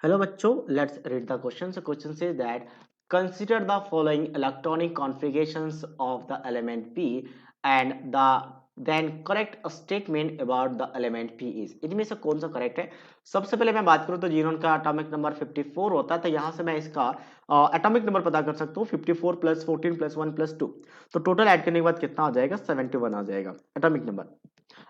Hello बच्चों, let's read the question. So question says that consider the following electronic configurations of the element P and the then correct a statement about the element P is. इनमें से कौन सा correct है? सबसे पहले मैं बात करूं तो जीनोन का एटॉमिक नंबर 54 होता है, तो यहाँ से मैं इसका एटॉमिक नंबर पता कर सकता हूँ 54 प्लस 14 प्लस 1 प्लस 2, तो टोटल ऐड करने के बाद कितना आ जाएगा? 71 आ जाएगा एटॉमिक नंबर।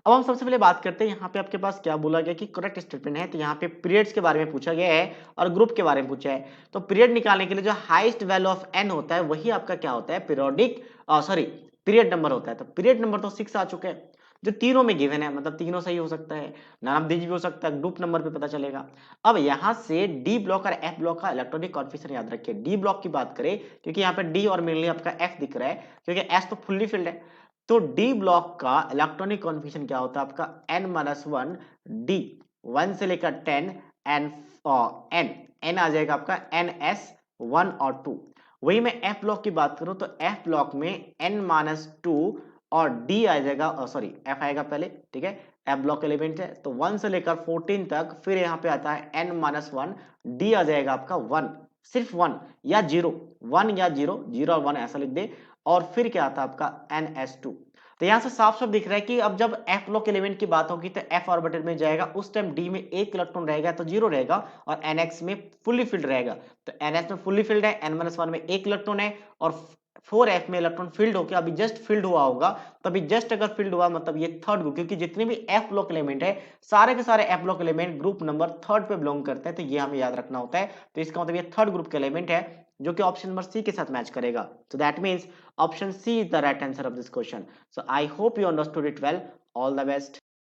अब हम सबसे पहले बात करते हैं यहाँ पे आपके पास क्या बोला गया कि करेक्ट स्टेटमेंट है, तो यहाँ पे पीरियड्स के बारे में पूछा गया है और ग्रुप के बारे में पूछा है। तो पीरियड निकालने के लिए जो हाईएस्ट वैल्यू ऑफ एन होता है वही आपका क्या होता है? पीरियोडिक सॉरी पीरियड नंबर होता है। तो पीरियड नंबर तो 6 आ चुके हैं जो तीनों में गिवन है, मतलब तीनों सही हो सकता है, नन ऑफ दिस भी हो सकता है, ग्रुप नंबर पे पता चलेगा। अब यहाँ से डी ब्लॉक और एफ ब्लॉक का इलेक्ट्रॉनिक कॉन्फिगरेशन याद रखिए। डी ब्लॉक की बात करें क्योंकि यहाँ पे डी और मेनली आपका एफ दिख रहा है क्योंकि एस तो फुल्ली फिल्ड है। तो डी ब्लॉक का इलेक्ट्रॉनिक कॉन्फिगरेशन क्या होता है आपका? n-1 डी 1 से लेकर 10 एन एन एन आ जाएगा आपका ns 1 और 2। वही मैं एफ ब्लॉक की बात करूं तो एफ ब्लॉक में n-2 और डी आ जाएगा, सॉरी एफ आएगा पहले, ठीक है। एफ ब्लॉक एलिमेंट है तो 1 से लेकर 14 तक, फिर यहाँ पे आता है n-1, डी आ जाएगा आपका 1, सिर्फ 1 या 0, 1 या 0, 0 और 1 ऐसा लिख दे। और फिर क्या आता है आपका NS2। तो यहां से साफ साफ दिख रहा है कि अब जब f ब्लॉक एलिमेंट की बात होगी तो f ऑर्बिटल में जाएगा, उस टाइम d में एक इलेक्ट्रॉन रहेगा तो 0 रहेगा और nx में फुल्ली फिल्ड रहेगा। तो ns में फुल्ली फिल्ड है, n-1 में एक इलेक्ट्रॉन है और 4f में इलेक्ट्रॉन फील्ड होकर अभी जस्ट फील्ड हुआ होगा। तो अभी जस्ट अगर फील्ड हुआ मतलब ये थर्ड ग्रुप, क्योंकि जितने भी f ब्लॉक एलिमेंट है सारे के सारे f block element group number third पे बिलोंग करते हैं, तो ये हमें याद रखना होता है। तो इसका मतलब ये थर्ड ग्रुप के एलिमेंट है जो कि ऑप्शन नंबर सी के साथ मैच करेगा। So that means option C is the right answer of this question. So I hope you understood it well. All the best.